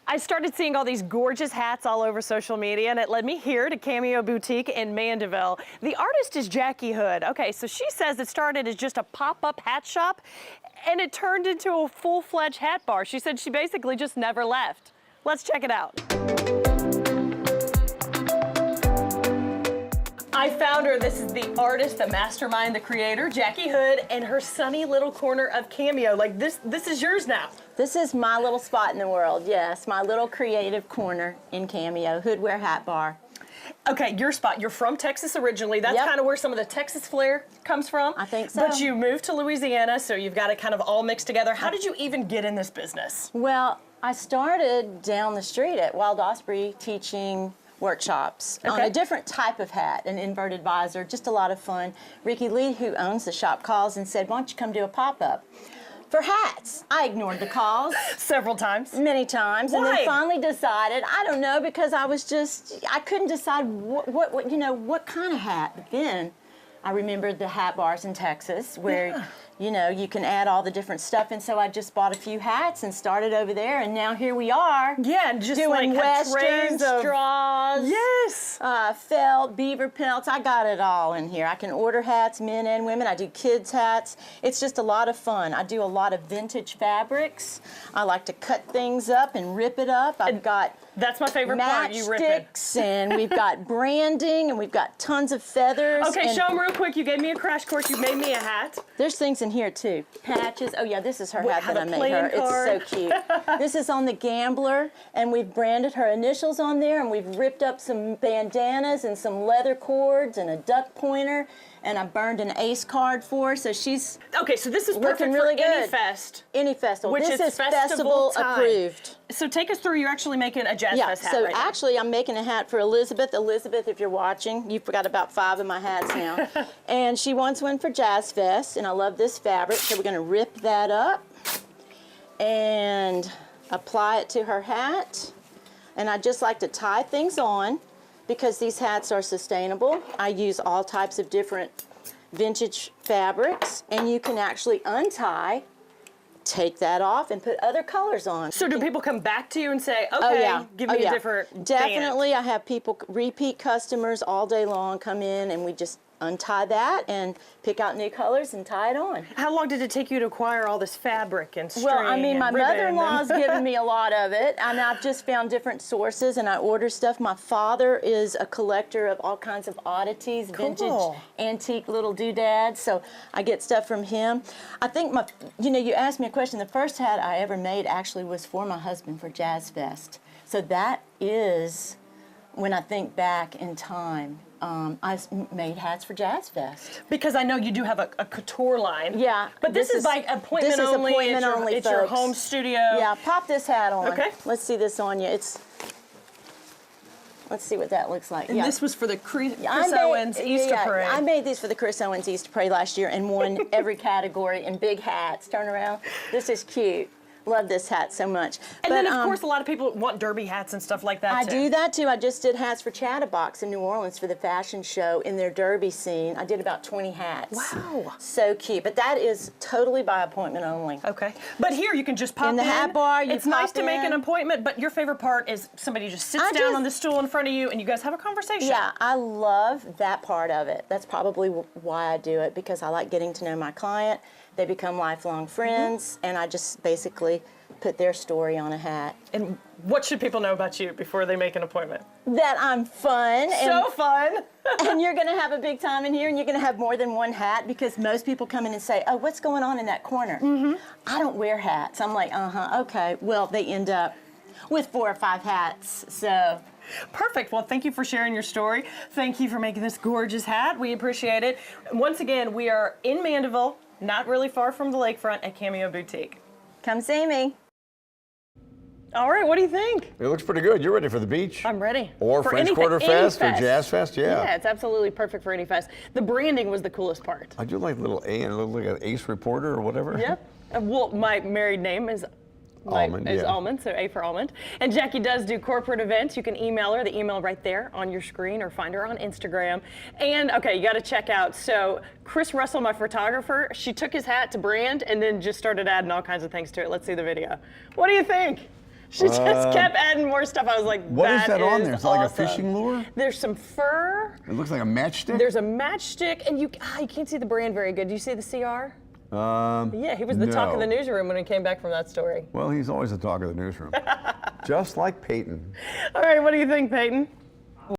I started seeing all these gorgeous hats all over social media, and it led me here to Cameo Boutique in Mandeville. The artist is Jacquie Hood. Okay, so she says it started as just a pop-up hat shop, and it turned into a full-fledged hat bar. She said she basically just never left. Let's check it out. I found her. This is the artist, the mastermind, the creator, Jacquie Hood, and her sunny little corner of Cameo. Like this is yours now. This is my little spot in the world, yes. My little creative corner in Cameo, Hoodwear Hat Bar. Okay, your spot. You're from Texas originally. That's kind of where some of the Texas flair comes from. I think so. But you moved to Louisiana, so you've got it kind of all mixed together. How did you even get in this business? Well, I started down the street at Wild Osprey teaching workshops on a different type of hat, an inverted visor, just a lot of fun. Ricky Lee, who owns the shop, calls and said, why don't you come do a pop-up for hats? I ignored the calls. Several times. Many times. Why? And then finally decided, I don't know, because I couldn't decide what kind of hat. But then I remembered the hat bars in Texas where, you can add all the different stuff. And so I just bought a few hats and started over there. And now here we are. Yeah, and just doing like Western straws. Yes. Felt, beaver pelts. I got it all in here. I can order hats, men and women. I do kids' hats. It's just a lot of fun. I do a lot of vintage fabrics. I like to cut things up and rip it up. I've got that's my favorite part, you rip it. matchsticks, and we've got branding, and we've got tons of feathers. Okay, show them real quick. You gave me a crash course. You made me a hat. There's things in here too. Patches. Oh yeah, this is her hat that I made her. Card. It's so cute. This is on the Gambler, and we've branded her initials on there, and we've ripped up some bandanas and some leather cords and a duck pointer, and I burned an ace card for her, so she's okay. So this is looking perfect really for good. any fest. Any festival. Which this is festival time. approved. So take us through. You're actually making a Jazz Fest hat. So right actually, I'm making a hat for Elizabeth. Elizabeth, if you're watching, you've got about 5 of my hats now. And she wants one for Jazz Fest, and I love this fabric, so we're going to rip that up and apply it to her hat. And I just like to tie things on because these hats are sustainable. I use all types of different vintage fabrics, and you can actually untie, take that off, and put other colors on. So do people come back to you and say, okay, give me a different Definitely, band. I have people, repeat customers all day long come in, and we just untie that and pick out new colors and tie it on. How long did it take you to acquire all this fabric and string? Well, I mean, my ribbon mother-in-law's given me a lot of it, and I've just found different sources, and I order stuff. My father is a collector of all kinds of oddities, vintage, antique little doodads, so I get stuff from him. I think you asked me a question. The first hat I ever made actually was for my husband for Jazz Fest. So that is, when I think back in time, I made hats for Jazz Fest. Because I know you do have a couture line. Yeah. But this is like appointment only. It's your home studio. Yeah, pop this hat on. Okay. Let's see this on you. Let's see what that looks like. And this was for the Chris Owens Easter Parade. I made these for the Chris Owens Easter Parade last year and won every category in big hats. Turn around. This is cute. Love this hat so much. And then, of course, a lot of people want derby hats and stuff like that, I do that, too. I just did hats for Chatterbox in New Orleans for the fashion show in their derby scene. I did about 20 hats. Wow. So cute. But that is totally by appointment only. Okay. But here, you can just pop in. the hat bar, It's nice to make an appointment, but your favorite part is somebody just sits down on the stool in front of you and you guys have a conversation. Yeah, I love that part of it. That's probably why I do it, because I like getting to know my client. They become lifelong friends, and I just basically put their story on a hat. And what should people know about you before they make an appointment? That I'm fun. So fun. And you're going to have a big time in here, and you're going to have more than one hat, because most people come in and say, oh, what's going on in that corner? I don't wear hats. I'm like, okay. Well, they end up with 4 or 5 hats, so. Perfect. Well, thank you for sharing your story. Thank you for making this gorgeous hat. We appreciate it. Once again, we are in Mandeville, not really far from the lakefront at Cameo Boutique. Come see me. All right, what do you think? It looks pretty good. You're ready for the beach? I'm ready. Or for French anything, Quarter Fest or fest. Jazz Fest, yeah. Yeah, it's absolutely perfect for any fest. The branding was the coolest part. I do like little A, and it looks like an ace reporter or whatever. Yep. Well, my married name is Almond, so A for Almond. And Jacquie does do corporate events. You can email her, the email right there on your screen, or find her on Instagram. And okay, you got to check out. So Chris Russell, my photographer, she took his hat to brand and then just started adding all kinds of things to it. Let's see the video. What do you think? She just kept adding more stuff. I was like, What is that on there? Is it like a awesome. fishing lure? There's some fur. It looks like a matchstick. There's a matchstick, and you can't see the brand very good. Do you see the CR? Yeah, he was the talk of the newsroom when he came back from that story. Well, he's always the talk of the newsroom. Just like Peyton. All right, what do you think, Peyton?